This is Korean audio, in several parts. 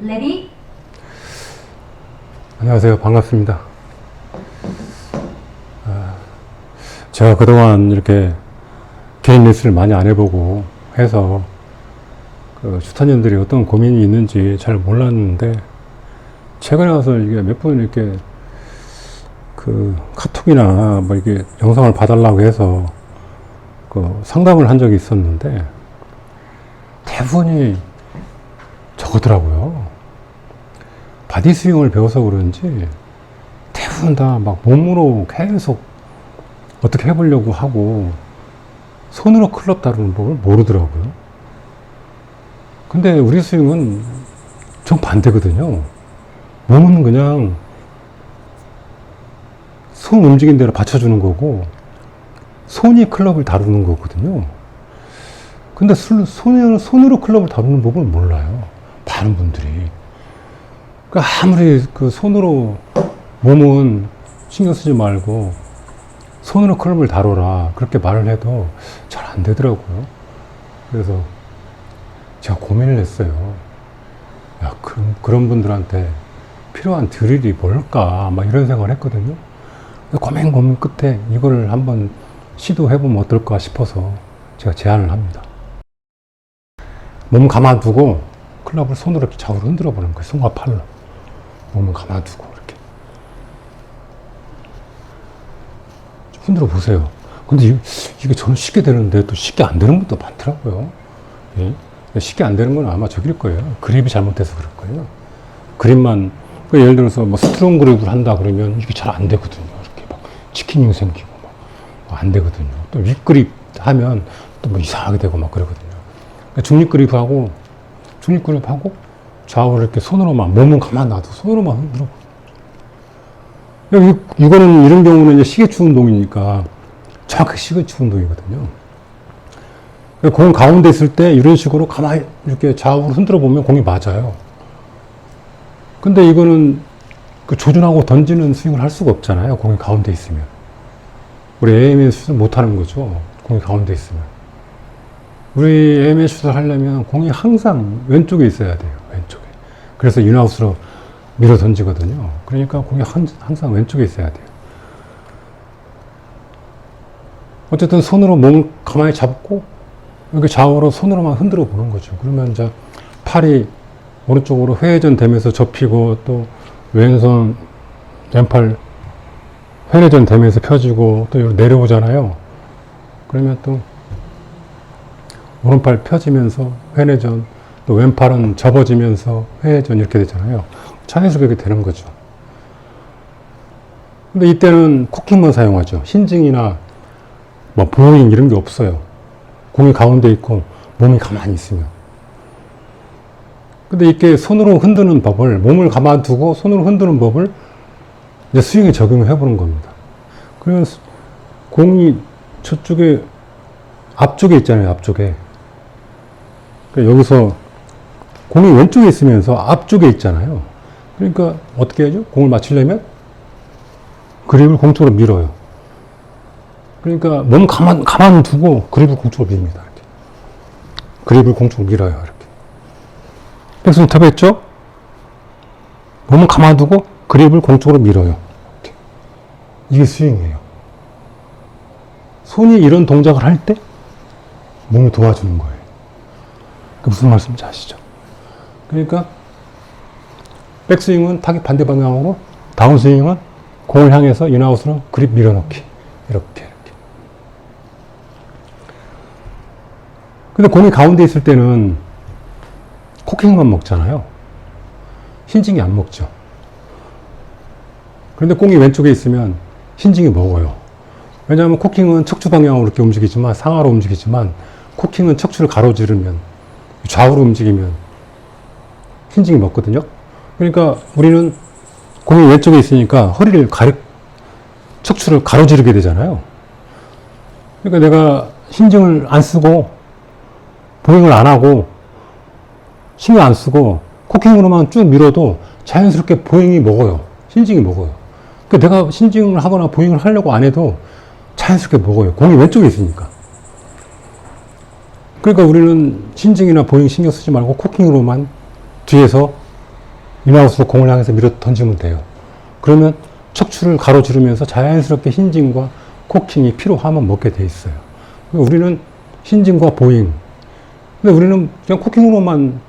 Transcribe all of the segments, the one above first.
레디? 안녕하세요. 반갑습니다. 제가 그동안 이렇게 개인 레슨을 많이 안 해보고 해서 주탄년들이 어떤 고민이 있는지 잘 몰랐는데, 최근에 와서 이게 몇 번 이렇게 카톡이나 뭐 이게 영상을 봐달라고 해서 상담을 한 적이 있었는데, 대부분이 저거더라고요. 바디 스윙을 배워서 그런지 대부분 다 막 몸으로 계속 어떻게 해보려고 하고 손으로 클럽 다루는 법을 모르더라고요. 근데 우리 스윙은 정반대거든요. 몸은 그냥 손 움직인 대로 받쳐주는 거고 손이 클럽을 다루는 거거든요. 근데 손으로 클럽을 다루는 법을 몰라요. 많은 분들이. 그러니까 아무리 손으로 몸은 신경 쓰지 말고 손으로 클럽을 다뤄라 그렇게 말을 해도 잘 안 되더라고요. 그래서 제가 고민을 했어요. 야, 그런 분들한테 필요한 드릴이 뭘까 막 이런 생각을 했거든요. 고민 끝에 이거를 한번 시도해보면 어떨까 싶어서 제가 제안을 합니다. 몸 가만두고 클럽을 손으로 이렇게 좌우로 흔들어 보는 거예요. 손과 팔로. 몸을 가만두고 이렇게 좀 흔들어 보세요. 근데 이게 저는 쉽게 되는데 또 쉽게 안 되는 것도 많더라고요. 예? 쉽게 안 되는 건 아마 저길 거예요. 그립이 잘못돼서 그럴 거예요. 그립만, 예를 들어서 뭐 스트롱 그립을 한다 그러면 이게 잘 안 되거든요. 이렇게 막 치킨이 생기고 막 안 되거든요. 또 윗그립 하면 또 뭐 이상하게 되고 막 그러거든요. 그러니까 중립그립하고 좌우로 이렇게 손으로만, 몸은 가만 놔도 손으로만 흔들어. 이거는 이런 경우는 이제 시계추 운동이니까 정확히 시계추 운동이거든요. 공 가운데 있을 때 이런 식으로 가만히 이렇게 좌우로 흔들어 보면 공이 맞아요. 근데 이거는 조준하고 던지는 스윙을 할 수가 없잖아요. 공이 가운데 있으면. 우리 AMS 슛을 못 하는 거죠. 공이 가운데 있으면. 우리 AMS 슛을 하려면 공이 항상 왼쪽에 있어야 돼요. 왼쪽에. 그래서 인아웃으로 밀어 던지거든요. 그러니까 공이 항상 왼쪽에 있어야 돼요. 어쨌든 손으로 몸을 가만히 잡고 이렇게 좌우로 손으로만 흔들어 보는 거죠. 그러면 이제 팔이 오른쪽으로 회전 되면서 접히고 또 왼팔 회전 되면서 펴지고 또 내려오잖아요. 그러면 또 오른팔 펴지면서 회전, 또 왼팔은 접어지면서 회전 이렇게 되잖아요. 자연스럽게 그렇게 되는 거죠. 근데 이때는 코킹만 사용하죠. 힌징이나 뭐 보잉 이런 게 없어요. 공이 가운데 있고 몸이 가만히 있으면. 근데 이렇게 손으로 흔드는 법을, 몸을 가만두고 손으로 흔드는 법을 이제 스윙에 적용을 해보는 겁니다. 그러면 공이 저쪽에, 앞쪽에 있잖아요, 앞쪽에. 그러니까 여기서 공이 왼쪽에 있으면서 앞쪽에 있잖아요. 그러니까 어떻게 하죠? 공을 맞추려면 그립을 공쪽으로 밀어요. 그러니까 몸 가만 두고 그립을 공쪽으로 밉니다. 이렇게. 그립을 공쪽으로 밀어요. 이렇게. 백스윙 탑했죠? 몸을 가만 두고 그립을 공쪽으로 밀어요. 이렇게. 이게 스윙이에요. 손이 이런 동작을 할 때 몸을 도와주는 거예요. 무슨 말씀인지 아시죠? 그러니까 백스윙은 타겟 반대 방향으로, 다운스윙은 공을 향해서 인아웃으로 그립 밀어넣기. 이렇게. 근데 공이 가운데 있을 때는 코킹만 먹잖아요. 힌징이 안 먹죠. 그런데 공이 왼쪽에 있으면 힌징이 먹어요. 왜냐하면 코킹은 척추 방향으로 이렇게 움직이지만, 상하로 움직이지만, 코킹은 척추를 가로지르면, 좌우로 움직이면 힌징이 먹거든요. 그러니까 우리는 공이 왼쪽에 있으니까 척추를 가로지르게 되잖아요. 그러니까 내가 힌징을 안 쓰고 보잉을 안 하고 신경 안 쓰고 코킹으로만 쭉 밀어도 자연스럽게 보잉이 먹어요. 힌징이 먹어요. 그러니까 내가 힌징을 하거나 보잉을 하려고 안 해도 자연스럽게 먹어요. 공이 왼쪽에 있으니까. 그러니까 우리는 힌징이나 보잉 신경 쓰지 말고 코킹으로만 뒤에서 인아웃으로 공을 향해서 밀어 던지면 돼요. 그러면 척추를 가로지르면서 자연스럽게 힌징과 코킹이 피로하면 먹게 돼 있어요. 우리는 힌징과 보잉. 근데 우리는 그냥 코킹으로만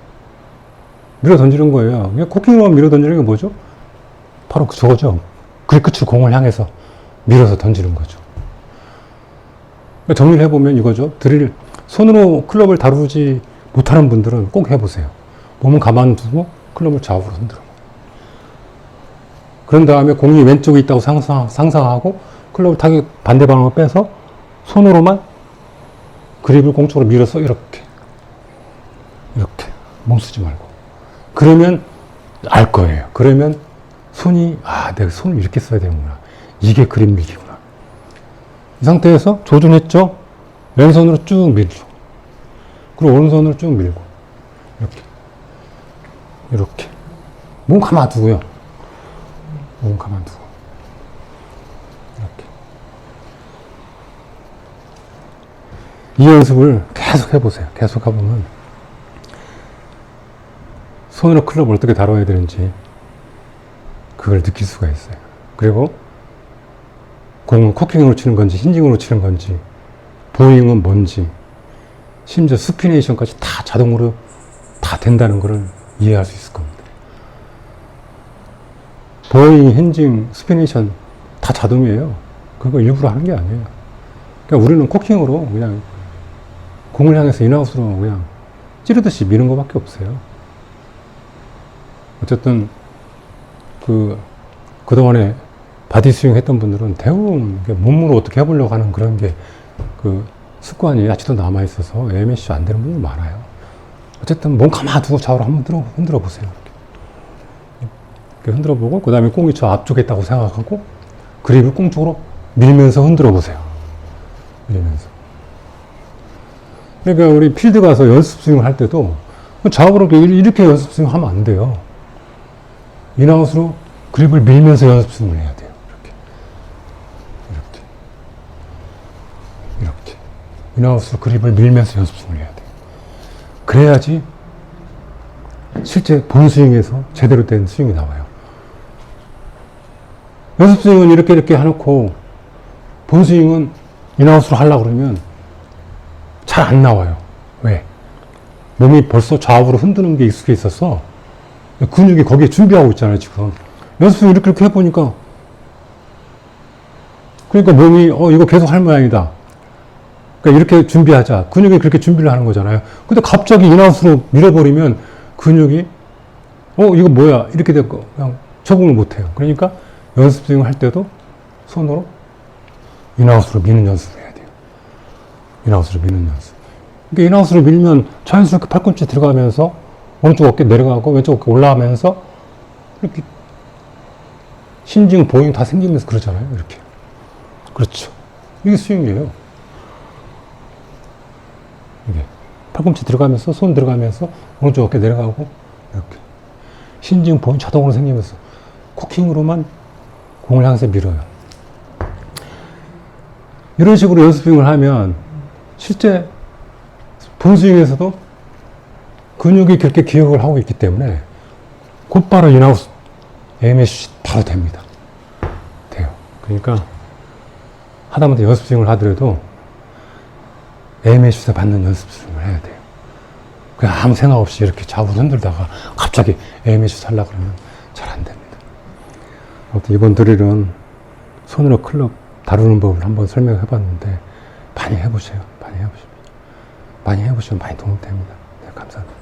밀어 던지는 거예요. 그냥 코킹으로만 밀어 던지는 게 뭐죠? 바로 저거죠. 그 끝으로 공을 향해서 밀어서 던지는 거죠. 정리를 해보면 이거죠. 손으로 클럽을 다루지 못하는 분들은 꼭 해보세요. 몸은 가만두고 클럽을 좌우로 흔들어. 그런 다음에 공이 왼쪽에 있다고 상상하고 클럽을 타겟 반대 방향으로 빼서 손으로만 그립을 공 쪽으로 밀어서 이렇게 몸 쓰지 말고. 그러면 알 거예요. 그러면 손이 내가 손을 이렇게 써야 되는구나. 이게 그립 밀기구나. 이 상태에서 조준했죠? 왼손으로 쭉 밀죠. 그리고 오른손으로 쭉 밀고 이렇게 몸 가만두고요. 몸 가만두고 이렇게 이 연습을 계속 해보세요. 계속 해보면 손으로 클럽을 어떻게 다뤄야 되는지 그걸 느낄 수가 있어요. 그리고 공은 코킹으로 치는 건지 힌징으로 치는 건지 보잉은 뭔지 심지어 스피네이션까지 다 자동으로 다 된다는 것을 이해할 수 있을 겁니다. 보잉, 힌징, 스피네이션 다 자동이에요. 그거 일부러 하는 게 아니에요. 그러니까 우리는 코킹으로 그냥 공을 향해서 인아웃으로 그냥 찌르듯이 미는 것밖에 없어요. 어쨌든 그동안에 바디 스윙 했던 분들은 대부분 몸으로 어떻게 해보려고 하는 그런 게 습관이 아직도 남아있어서 AMC 안 되는 분들 많아요. 어쨌든 몸 가만히 두고 좌우로 한번 흔들어 보세요. 이렇게 흔들어 보고, 그 다음에 공이 저 앞쪽에 있다고 생각하고, 그립을 공 쪽으로 밀면서 흔들어 보세요. 밀면서. 그러니까 우리 필드 가서 연습 스윙을 할 때도 좌우로 이렇게 연습 스윙 하면 안 돼요. 인아웃으로 그립을 밀면서 연습 스윙을 해야 돼요. 이렇게. 인아웃으로 그립을 밀면서 연습 스윙을 해야 돼요. 그래야지 실제 본 스윙에서 제대로 된 스윙이 나와요. 연습 스윙은 이렇게 해놓고 본 스윙은 인아웃으로 하려고 그러면 잘 안 나와요. 왜? 몸이 벌써 좌우로 흔드는 게 익숙해 있어서 근육이 거기에 준비하고 있잖아요, 지금. 연습 스윙 이렇게 해보니까 그러니까 몸이 이거 계속 할 모양이다. 그러니까 이렇게 준비하자. 근육이 그렇게 준비를 하는 거잖아요. 근데 갑자기 인아웃으로 밀어버리면 근육이 이거 뭐야 이렇게 되고 그냥 적응을 못해요. 그러니까 연습 스윙 할 때도 손으로 인아웃으로 미는 연습을 해야 돼요. 인아웃으로 미는 연습. 그러니까 인아웃으로 밀면 자연스럽게 팔꿈치 들어가면서 오른쪽 어깨 내려가고 왼쪽 어깨 올라가면서 이렇게 힌징, 보잉 다 생기면서 그러잖아요. 이렇게. 그렇죠. 이게 스윙이에요. 이게 팔꿈치 들어가면서 손 들어가면서 오른쪽 어깨 내려가고 이렇게 힌징, 보잉 자동으로 생기면서 코킹으로만 공을 향해서 밀어요. 이런 식으로 연습 스윙을 하면 실제 본 스윙에서도 근육이 그렇게 기억을 하고 있기 때문에 곧바로 인아웃 AMS 바로 됩니다. 돼요. 그러니까 하다못해 연습 스윙을 하더라도 AMS에 받는 연습 스윙을 해야 돼요. 그냥 아무 생각 없이 이렇게 좌우로 흔들다가 갑자기 AMS 하려고 그러면 잘 안 됩니다. 아무튼 이번 드릴은 손으로 클럽 다루는 법을 한번 설명해 봤는데 많이 해보세요. 많이 해보시면 많이 도움됩니다. 네, 감사합니다.